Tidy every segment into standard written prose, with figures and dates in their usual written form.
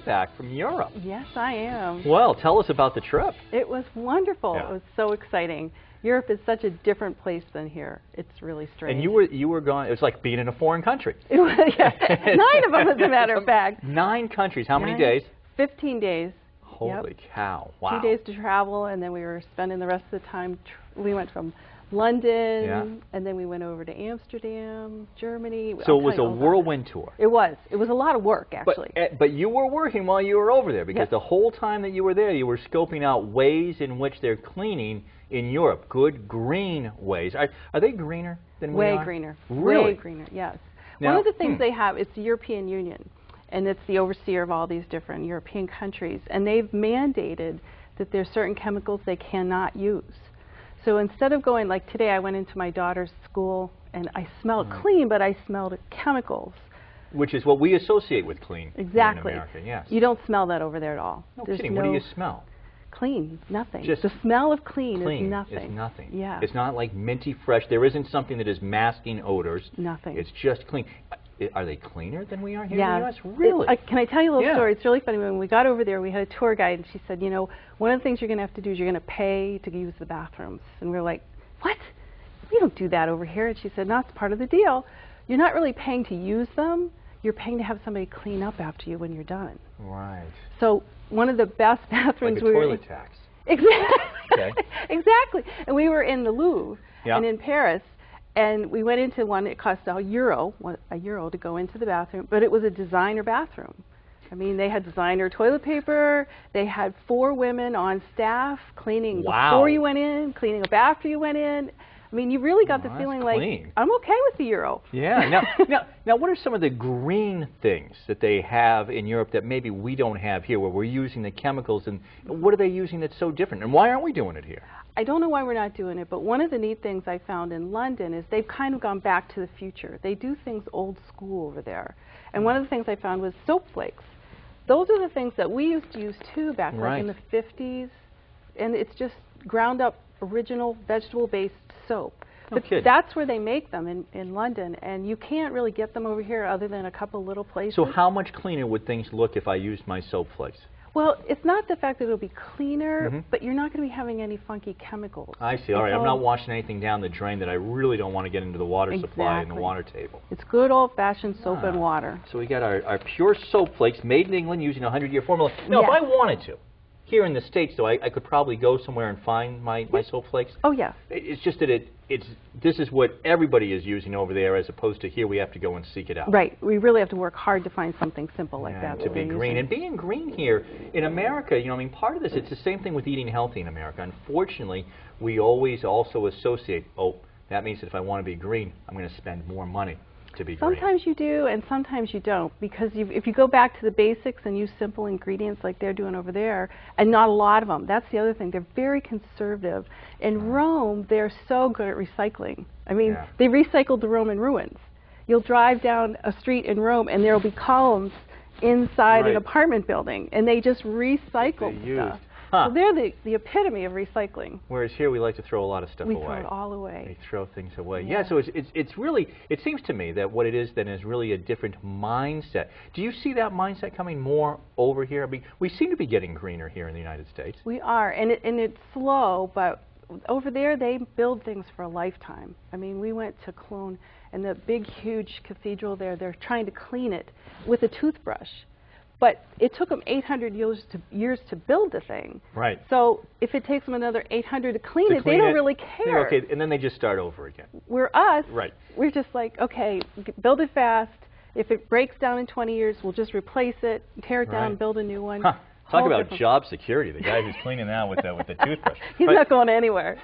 back from Europe. Yes, I am. Well, tell us about the trip. It was wonderful. Yeah. It was so exciting. Europe is such a different place than here. It's really strange. And you were going, it was like being in a foreign country. It was, yeah. 9 of them, as a matter of fact. 9 countries. How many days? 15 days. Holy cow. Wow. 2 days to travel, and then we were spending the rest of the time, we went from London, and then we went over to Amsterdam, Germany. So it was a whirlwind tour. It was. It was a lot of work, actually. But you were working while you were over there, because the whole time that you were there, you were scoping out ways in which they're cleaning in Europe. Good green ways. Are they greener than we are? Way greener. Really? Way greener, yes. Now, one of the things they have, it's the European Union, and it's the overseer of all these different European countries, and they've mandated that there's certain chemicals they cannot use. So instead of going, like today I went into my daughter's school and I smelled clean, but I smelled chemicals. Which is what we associate with clean exactly. in America, yes. You don't smell that over there at all. No kidding. What do you smell? Clean, nothing. Just the smell of clean is nothing. It's nothing. Yeah. It's not like minty fresh. There isn't something that is masking odors. Nothing. It's just clean. Are they cleaner than we are here in the U.S.? Really? Can I tell you a little story? It's really funny. When we got over there, we had a tour guide, and she said, you know, one of the things you're going to have to do is you're going to pay to use the bathrooms. And we were like, what? We don't do that over here. And she said, no, it's part of the deal. You're not really paying to use them. You're paying to have somebody clean up after you when you're done. Right. So one of the best bathrooms like a toilet tax. Exactly. Okay. Exactly. And we were in the Louvre and in Paris, and we went into one. It cost €1 to go into the bathroom, but it was a designer bathroom. I mean, they had designer toilet paper. They had 4 women on staff cleaning before you went in, cleaning up after you went in. I mean, you really got the feeling like, I'm okay with the euro. Yeah. Now, what are some of the green things that they have in Europe that maybe we don't have here, where we're using the chemicals, and what are they using that's so different, and why aren't we doing it here? I don't know why we're not doing it, but one of the neat things I found in London is they've kind of gone back to the future. They do things old school over there. And one of the things I found was soap flakes. Those are the things that we used to use too back like in the 50s, and it's just ground up original vegetable-based soap. No kidding. That's where they make them in London, and you can't really get them over here other than a couple little places. So how much cleaner would things look if I used my soap flakes? Well, it's not the fact that it'll be cleaner, but you're not going to be having any funky chemicals. I see. All right. I'm not washing anything down the drain that I really don't want to get into the water supply and the water table. It's good old-fashioned soap and water. So we got our pure soap flakes made in England using a 100-year formula. Now, if I wanted to, here in the States, though, I could probably go somewhere and find my soap flakes. Oh, yeah. It's just that this is what everybody is using over there, as opposed to here we have to go and seek it out. Right. We really have to work hard to find something simple like that. To be green. And being green here in America, you know, I mean, part of this, it's the same thing with eating healthy in America. Unfortunately, we always also associate, that means that if I want to be green, I'm going to spend more money to be green. Sometimes you do, and sometimes you don't, because if you go back to the basics and use simple ingredients like they're doing over there, and not a lot of them, that's the other thing. They're very conservative. In Rome, they're so good at recycling. I mean, they recycled the Roman ruins. You'll drive down a street in Rome, and there will be columns inside an apartment building, and they just recycle stuff. So they're the epitome of recycling. Whereas here we like to throw a lot of stuff away. We throw it all away. We throw things away. Yeah, so it's really, it seems to me that what it is then is really a different mindset. Do you see that mindset coming more over here? I mean, we seem to be getting greener here in the United States. We are, and it's slow, but over there they build things for a lifetime. I mean, we went to Cologne, and the big, huge cathedral there, they're trying to clean it with a toothbrush. But it took them 800 years to build the thing. Right. So if it takes them another 800 to clean it, they don't really care. Okay, and then they just start over again. We're us. Right. We're just like, okay, build it fast. If it breaks down in 20 years, we'll just replace it, tear it down, build a new one. Talk about job security. The guy who's cleaning out with the toothbrush. He's not going anywhere.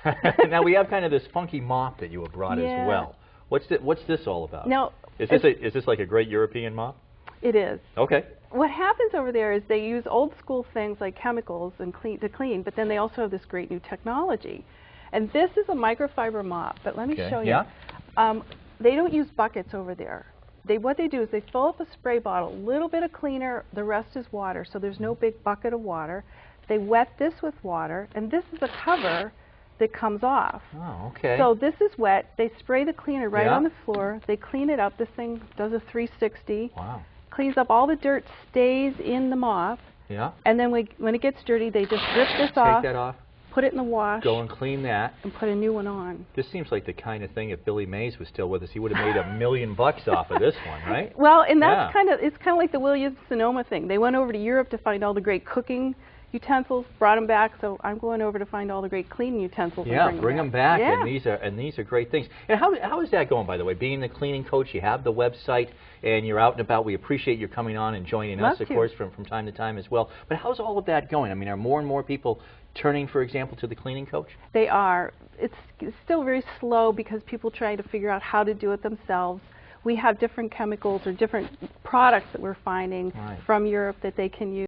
Now we have kind of this funky mop that you have brought as well. What's this all about? Now, is this like a great European mop? It is. Okay. What happens over there is they use old school things like chemicals to clean, but then they also have this great new technology. And this is a microfiber mop, but let me show you. They don't use buckets over there. What they do is they fill up a spray bottle, a little bit of cleaner, the rest is water, so there's no big bucket of water. They wet this with water, and this is a cover that comes off. Oh, okay. So this is wet. They spray the cleaner right on the floor. They clean it up. This thing does a 360. Wow. cleans up all the dirt, stays in the mop, Yeah. and then when it gets dirty, they just rip this Take off, that off. put it in the wash, Go and clean that. and put a new one on. This seems like the kind of thing, if Billy Mays was still with us, he would have made $1 million off of this one, right? Well, and that's Yeah. it's kind of like the Williams-Sonoma thing. They went over to Europe to find all the great cooking utensils, brought them back, so I'm going over to find all the great cleaning utensils Yeah, and bring them back, Yeah. and these are great things. And how is that going, by the way? Being the cleaning coach, you have the website, and you're out and about. We appreciate you coming on and joining us, of course, from time to time as well. But how's all of that going? I mean, are more and more people turning, for example, to the cleaning coach? They are. It's still very slow because people try to figure out how to do it themselves. We have different chemicals or different products that we're finding Right. from Europe that they can use.